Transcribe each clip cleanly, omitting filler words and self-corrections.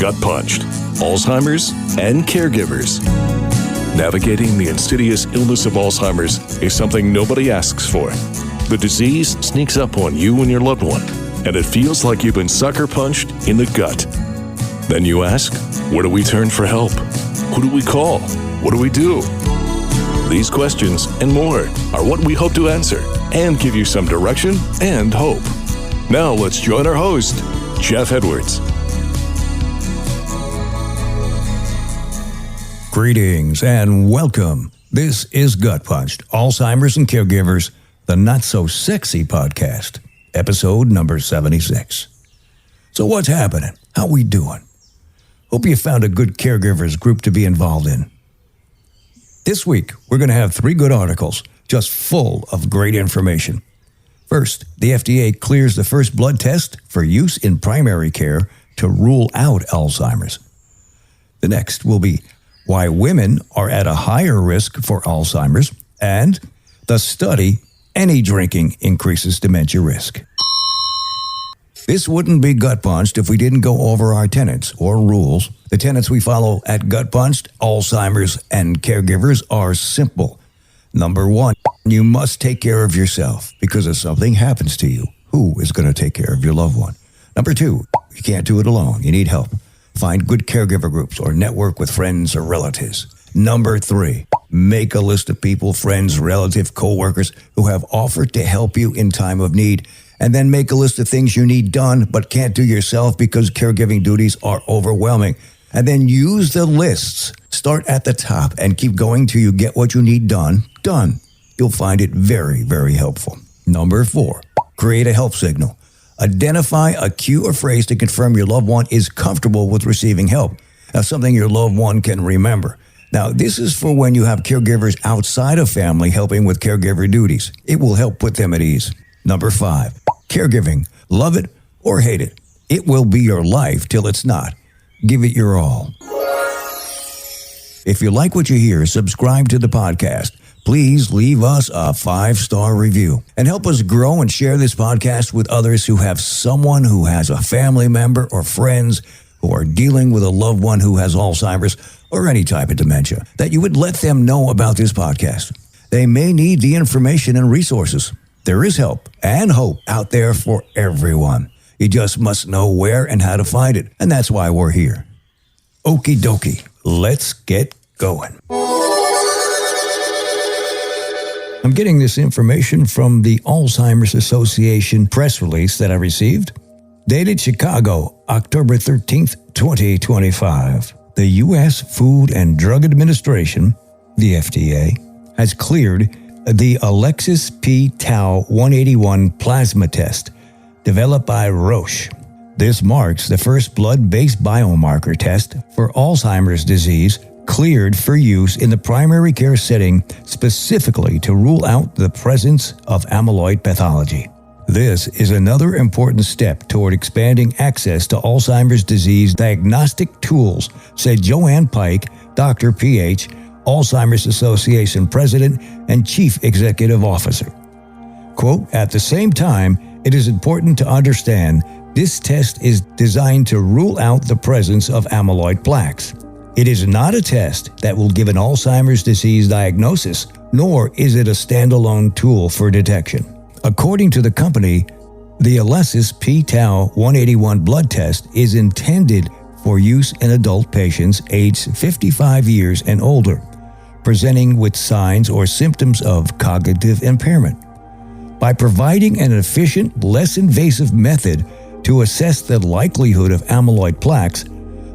Gut Punched, Alzheimer's, and Caregivers. Navigating the insidious illness of Alzheimer's is something nobody asks for. The disease sneaks up on you and your loved one, and it feels like you've been sucker punched in the gut. Then you ask, where do we turn for help? Who do we call? What do we do? These questions and more are what we hope to answer and give you some direction and hope. Now let's join our host, Jeff Edwards. Greetings and welcome. This is Gut Punched, Alzheimer's and Caregivers, the not-so-sexy podcast, episode number 76. So what's happening? How we doing? Hope you found a good caregivers group to be involved in. This week, we're going to have 3 good articles, just full of great information. First, the FDA clears the first blood test for use in primary care to rule out Alzheimer's. The next will be why women are at a higher risk for Alzheimer's, and the study, any drinking increases dementia risk. This wouldn't be Gut Punched if we didn't go over our tenets or rules. The tenets we follow at Gut Punched, Alzheimer's, and Caregivers are simple. Number 1, you must take care of yourself because if something happens to you, who is going to take care of your loved one? Number 2, you can't do it alone. You need help. Find good caregiver groups or network with friends or relatives. Number 3, make a list of people, friends, relatives, co-workers who have offered to help you in time of need. And then make a list of things you need done but can't do yourself because caregiving duties are overwhelming. And then use the lists. Start at the top and keep going till you get what you need done. You'll find it very, very helpful. Number 4, create a help signal. Identify a cue or phrase to confirm your loved one is comfortable with receiving help. Now, something your loved one can remember. Now, this is for when you have caregivers outside of family helping with caregiver duties. It will help put them at ease. Number 5, caregiving. Love it or hate it. It will be your life till it's not. Give it your all. If you like what you hear, subscribe to the podcast. Please leave us a 5-star review and help us grow and share this podcast with others who have someone who has a family member or friends who are dealing with a loved one who has Alzheimer's or any type of dementia, that you would let them know about this podcast. They may need the information and resources. There is help and hope out there for everyone. You just must know where and how to find it, and that's why we're here. Okie dokie, let's get going. I'm getting this information from the Alzheimer's Association press release that I received. Dated Chicago, October 13th, 2025. The U.S. Food and Drug Administration, the FDA, has cleared the Alexis p Tau 181 plasma test developed by Roche. This marks the first blood-based biomarker test for Alzheimer's disease cleared for use in the primary care setting specifically to rule out the presence of amyloid pathology. This is another important step toward expanding access to Alzheimer's disease diagnostic tools, said Joanne Pike, Dr. Ph., Alzheimer's Association President and Chief Executive Officer. Quote, at the same time, it is important to understand this test is designed to rule out the presence of amyloid plaques. It is not a test that will give an Alzheimer's disease diagnosis, nor is it a standalone tool for detection. According to the company, the Alexis p Tau 181 blood test is intended for use in adult patients aged 55 years and older, presenting with signs or symptoms of cognitive impairment. By providing an efficient, less invasive method to assess the likelihood of amyloid plaques,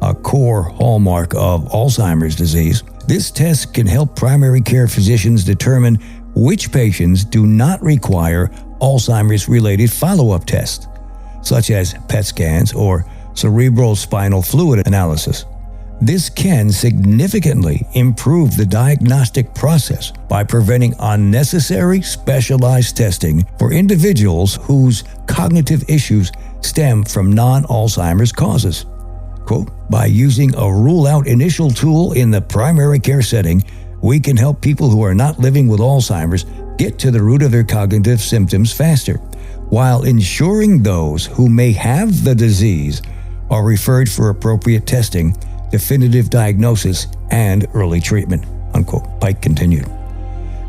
a core hallmark of Alzheimer's disease, this test can help primary care physicians determine which patients do not require Alzheimer's-related follow-up tests, such as PET scans or cerebral spinal fluid analysis. This can significantly improve the diagnostic process by preventing unnecessary specialized testing for individuals whose cognitive issues stem from non-Alzheimer's causes. Quote, by using a rule-out initial tool in the primary care setting, we can help people who are not living with Alzheimer's get to the root of their cognitive symptoms faster, while ensuring those who may have the disease are referred for appropriate testing, definitive diagnosis, and early treatment," unquote, Pike continued.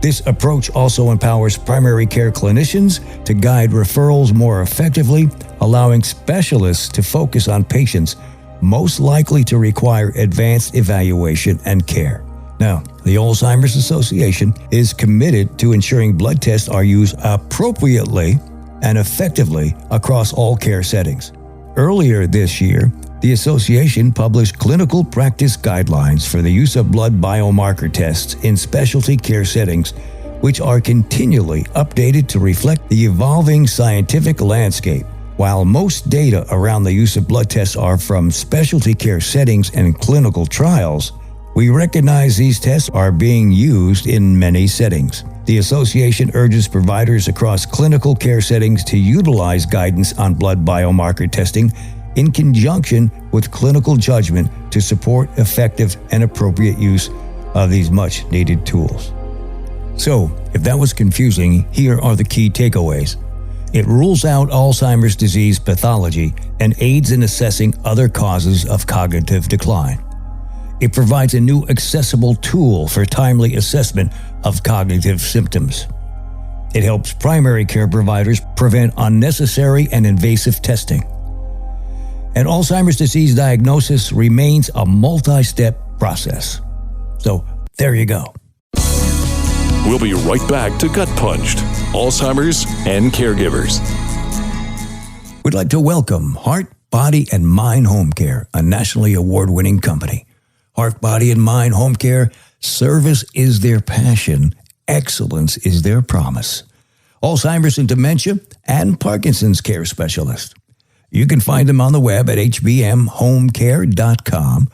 This approach also empowers primary care clinicians to guide referrals more effectively, allowing specialists to focus on patients most likely to require advanced evaluation and care. Now, the Alzheimer's Association is committed to ensuring blood tests are used appropriately and effectively across all care settings. Earlier this year, the association published clinical practice guidelines for the use of blood biomarker tests in specialty care settings, which are continually updated to reflect the evolving scientific landscape. While most data around the use of blood tests are from specialty care settings and clinical trials, we recognize these tests are being used in many settings. The association urges providers across clinical care settings to utilize guidance on blood biomarker testing in conjunction with clinical judgment to support effective and appropriate use of these much-needed tools. So, if that was confusing, here are the key takeaways. It rules out Alzheimer's disease pathology and aids in assessing other causes of cognitive decline. It provides a new accessible tool for timely assessment of cognitive symptoms. It helps primary care providers prevent unnecessary and invasive testing. And Alzheimer's disease diagnosis remains a multi-step process. So, there you go. We'll be right back to Gut Punched, Alzheimer's and Caregivers. We'd like to welcome Heart, Body, and Mind Home Care, a nationally award-winning company. Heart, Body, and Mind Home Care, service is their passion, excellence is their promise. Alzheimer's and dementia and Parkinson's care specialist. You can find them on the web at hbmhomecare.com,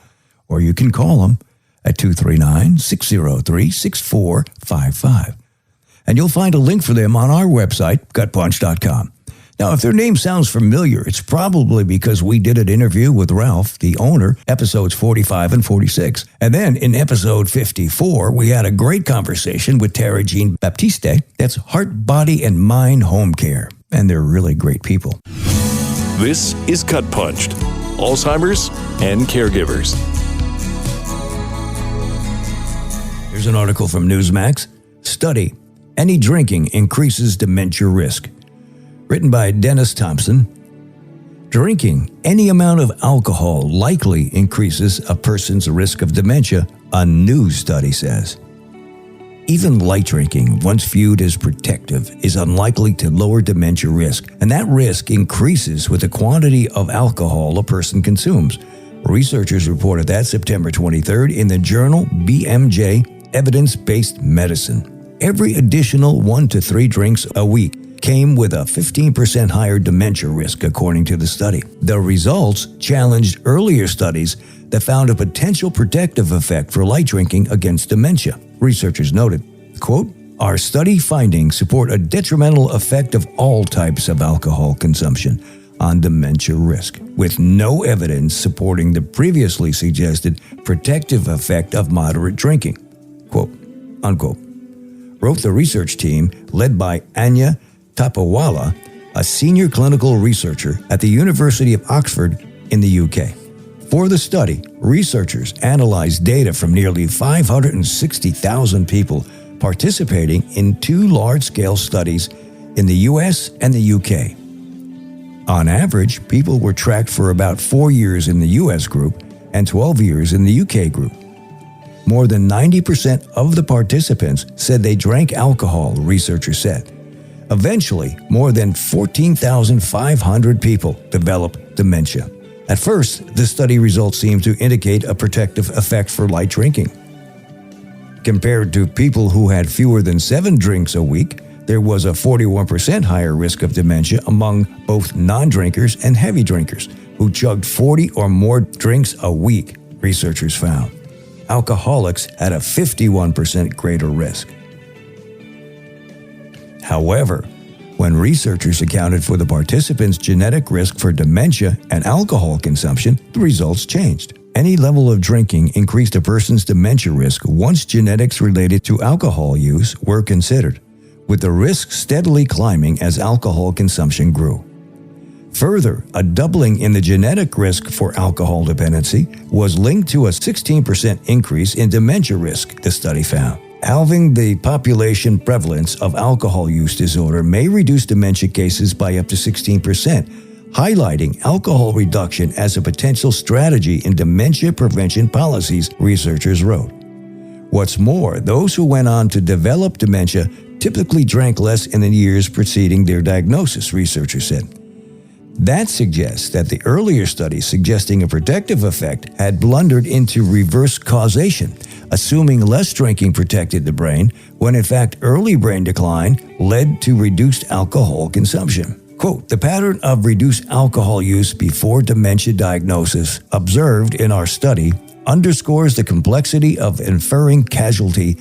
or you can call them at 239-603-6455. And you'll find a link for them on our website, gutpunch.com. Now, if their name sounds familiar, it's probably because we did an interview with Ralph, the owner, episodes 45 and 46. And then in episode 54, we had a great conversation with Tara Jean Baptiste. That's Heart, Body, and Mind Home Care. And they're really great people. This is Gut Punched, Alzheimer's and Caregivers. Here's an article from Newsmax. Study, any drinking increases dementia risk. Written by Dennis Thompson. Drinking any amount of alcohol likely increases a person's risk of dementia, a new study says. Even light drinking, once viewed as protective, is unlikely to lower dementia risk, and that risk increases with the quantity of alcohol a person consumes. Researchers reported that September 23rd in the journal BMJ Evidence-Based Medicine. Every additional 1 to 3 drinks a week came with a 15% higher dementia risk, according to the study. The results challenged earlier studies that found a potential protective effect for light drinking against dementia. Researchers noted, quote, "Our study findings support a detrimental effect of all types of alcohol consumption on dementia risk, with no evidence supporting the previously suggested protective effect of moderate drinking," quote, unquote, wrote the research team led by Anya Tapawala, a senior clinical researcher at the University of Oxford in the UK. For the study, researchers analyzed data from nearly 560,000 people participating in 2 large-scale studies in the US and the UK. On average, people were tracked for about 4 years in the US group and 12 years in the UK group. More than 90% of the participants said they drank alcohol, researchers said. Eventually, more than 14,500 people developed dementia. At first, the study results seemed to indicate a protective effect for light drinking. Compared to people who had fewer than 7 drinks a week, there was a 41% higher risk of dementia among both non-drinkers and heavy drinkers who chugged 40 or more drinks a week, researchers found. Alcoholics had a 51% greater risk. However, when researchers accounted for the participants' genetic risk for dementia and alcohol consumption, the results changed. Any level of drinking increased a person's dementia risk once genetics related to alcohol use were considered, with the risk steadily climbing as alcohol consumption grew. Further, a doubling in the genetic risk for alcohol dependency was linked to a 16% increase in dementia risk, the study found. Halving the population prevalence of alcohol use disorder may reduce dementia cases by up to 16%, highlighting alcohol reduction as a potential strategy in dementia prevention policies, researchers wrote. What's more, those who went on to develop dementia typically drank less in the years preceding their diagnosis, researchers said. That suggests that the earlier studies suggesting a protective effect had blundered into reverse causation, assuming less drinking protected the brain, when in fact early brain decline led to reduced alcohol consumption. Quote, the pattern of reduced alcohol use before dementia diagnosis observed in our study underscores the complexity of inferring causality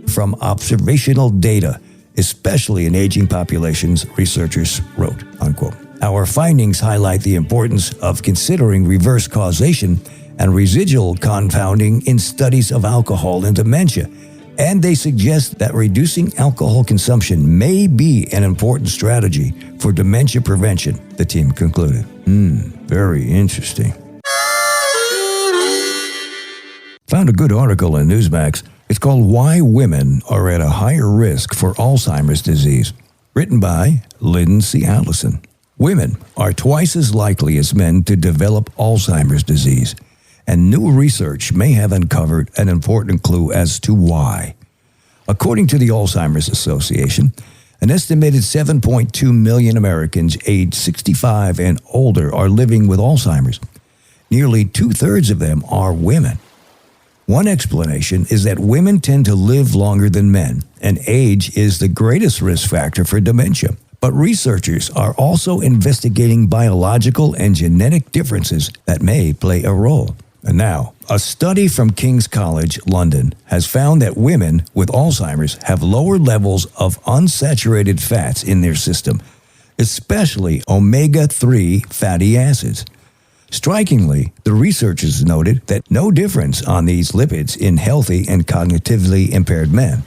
from observational data, especially in aging populations, researchers wrote, unquote. Our findings highlight the importance of considering reverse causation and residual confounding in studies of alcohol and dementia, and they suggest that reducing alcohol consumption may be an important strategy for dementia prevention, the team concluded. Very interesting. Found a good article in Newsmax. It's called Why Women Are at a Higher Risk for Alzheimer's Disease, written by Lindsay Allison. Women are twice as likely as men to develop Alzheimer's disease, and new research may have uncovered an important clue as to why. According to the Alzheimer's Association, an estimated 7.2 million Americans aged 65 and older are living with Alzheimer's. Nearly 2/3 of them are women. One explanation is that women tend to live longer than men, and age is the greatest risk factor for dementia. But researchers are also investigating biological and genetic differences that may play a role. And now, a study from King's College London has found that women with Alzheimer's have lower levels of unsaturated fats in their system, especially omega-3 fatty acids. Strikingly, the researchers noted that no difference on these lipids in healthy and cognitively impaired men.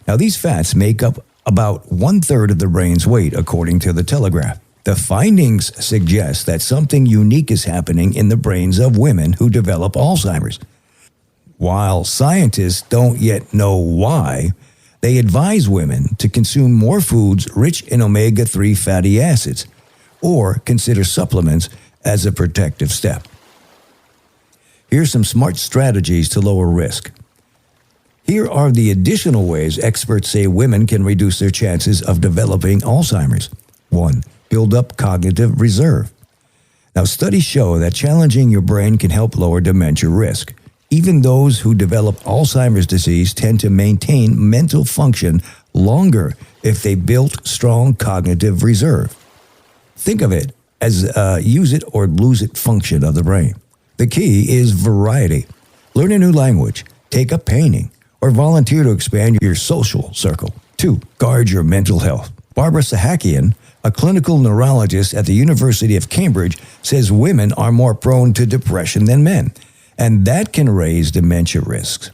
Now, these fats make up about 1/3 of the brain's weight, according to the Telegraph. The findings suggest that something unique is happening in the brains of women who develop Alzheimer's. While scientists don't yet know why, they advise women to consume more foods rich in omega-3 fatty acids, or consider supplements as a protective step. Here's some smart strategies to lower risk. Here are the additional ways experts say women can reduce their chances of developing Alzheimer's. 1. Build up cognitive reserve. Now, studies show that challenging your brain can help lower dementia risk. Even those who develop Alzheimer's disease tend to maintain mental function longer if they built strong cognitive reserve. Think of it as a use it or lose it function of the brain. The key is variety. Learn a new language, take up painting, or volunteer to expand your social circle. 2. Guard your mental health. Barbara Sahakian, a clinical neurologist at the University of Cambridge, says women are more prone to depression than men, and that can raise dementia risks.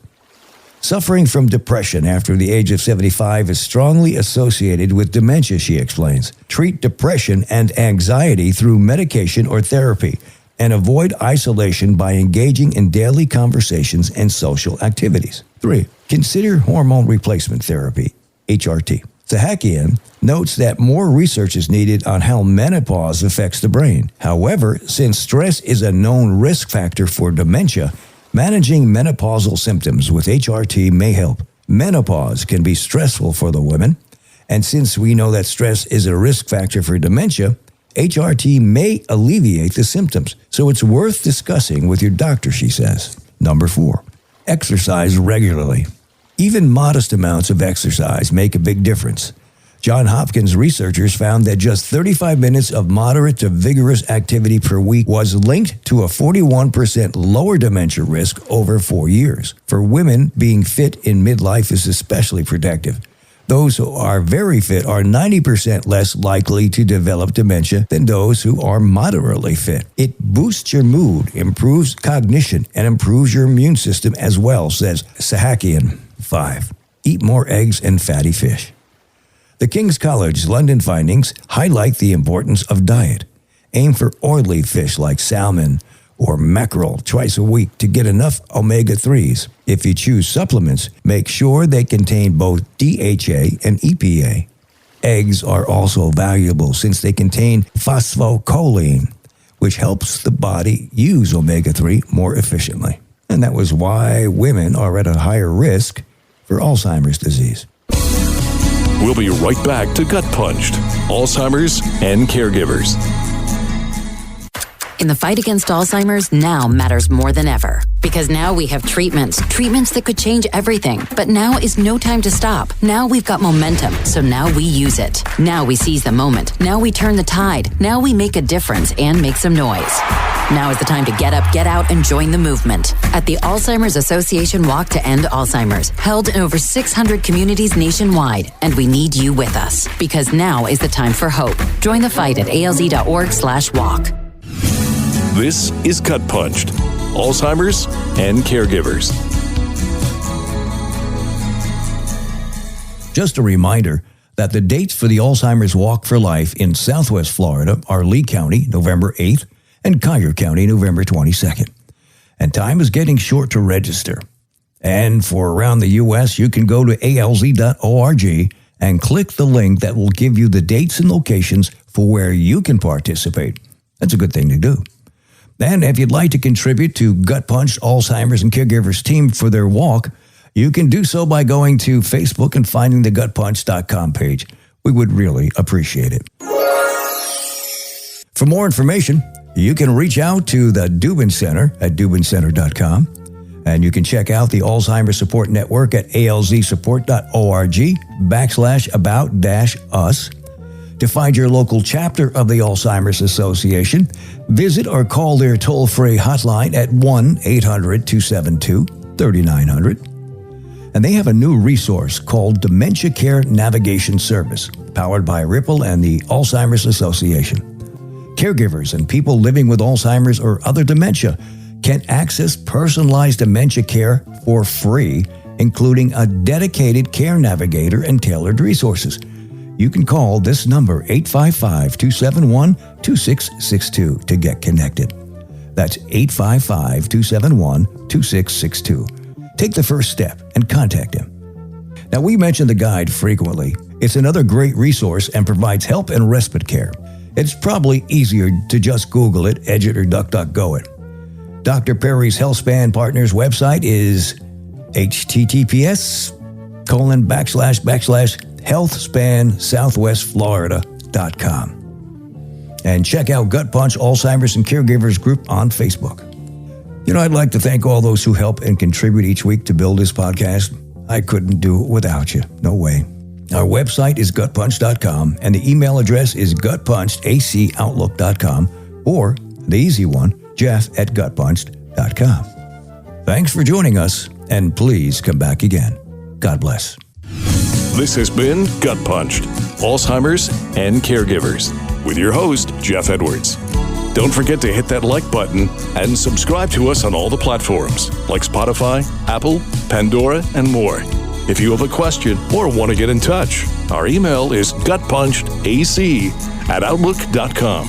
Suffering from depression after the age of 75 is strongly associated with dementia, she explains. Treat depression and anxiety through medication or therapy, and avoid isolation by engaging in daily conversations and social activities. 3. Consider hormone replacement therapy, HRT. Sahakian notes that more research is needed on how menopause affects the brain. However, since stress is a known risk factor for dementia, managing menopausal symptoms with HRT may help. Menopause can be stressful for the women, and since we know that stress is a risk factor for dementia, HRT may alleviate the symptoms, so it's worth discussing with your doctor, she says. Number 4, exercise regularly. Even modest amounts of exercise make a big difference. Johns Hopkins researchers found that just 35 minutes of moderate to vigorous activity per week was linked to a 41% lower dementia risk over 4 years. For women, being fit in midlife is especially protective. Those who are very fit are 90% less likely to develop dementia than those who are moderately fit. It boosts your mood, improves cognition, and improves your immune system as well, says Sahakian. 5. Eat more eggs and fatty fish. The King's College London findings highlight the importance of diet. aim for oily fish like salmon or mackerel twice a week to get enough omega-3s. If you choose supplements, make sure they contain both DHA and EPA. Eggs are also valuable since they contain phosphocholine, which helps the body use omega-3 more efficiently. And that was why women are at a higher risk for Alzheimer's disease. We'll be right back to Gut Punched, Alzheimer's and Caregivers. In the fight against Alzheimer's, now matters more than ever. Because now we have treatments that could change everything. But now is no time to stop. Now we've got momentum, so now we use it. Now we seize the moment. Now we turn the tide. Now we make a difference and make some noise. Now is the time to get up, get out, and join the movement. At the Alzheimer's Association Walk to End Alzheimer's, held in over 600 communities nationwide, and we need you with us. Because now is the time for hope. Join the fight at alz.org/walk. This is Gut Punched, Alzheimer's and Caregivers. Just a reminder that the dates for the Alzheimer's Walk for Life in Southwest Florida are Lee County, November 8th, and Collier County, November 22nd. And time is getting short to register. And for around the U.S., you can go to alz.org and click the link that will give you the dates and locations for where you can participate. That's a good thing to do. And if you'd like to contribute to Gut Punch, Alzheimer's and Caregivers team for their walk, you can do so by going to Facebook and finding the gutpunch.com page. We would really appreciate it. For more information, you can reach out to the Dubin Center at dubincenter.com. And you can check out the Alzheimer's Support Network at alzsupport.org/about-us. To find your local chapter of the Alzheimer's Association, visit or call their toll-free hotline at 1-800-272-3900. And they have a new resource called Dementia Care Navigation Service, powered by Ripple and the Alzheimer's Association. Caregivers and people living with Alzheimer's or other dementia can access personalized dementia care for free, including a dedicated care navigator and tailored resources. You can call this number, 855-271-2662, to get connected. That's 855-271-2662. Take the first step and contact him. Now, we mention the guide frequently. It's another great resource and provides help and respite care. It's probably easier to just Google it, Edge it, or DuckDuckGo it. Dr. Perry's HealthSpan Partners website is https://healthspansouthwestflorida.com. And check out Gut Punch, Alzheimer's and Caregivers group on Facebook. You know, I'd like to thank all those who help and contribute each week to build this podcast. I couldn't do it without you. No way. Our website is gutpunch.com, and the email address is gutpunchedacoutlook.com, or the easy one, jeff@gutpunched.com. Thanks for joining us, and please come back again. God bless. This has been Gut Punched, Alzheimer's and Caregivers, with your host, Jeff Edwards. Don't forget to hit that like button and subscribe to us on all the platforms like Spotify, Apple, Pandora, and more. If you have a question or want to get in touch, our email is gutpunchedac@outlook.com.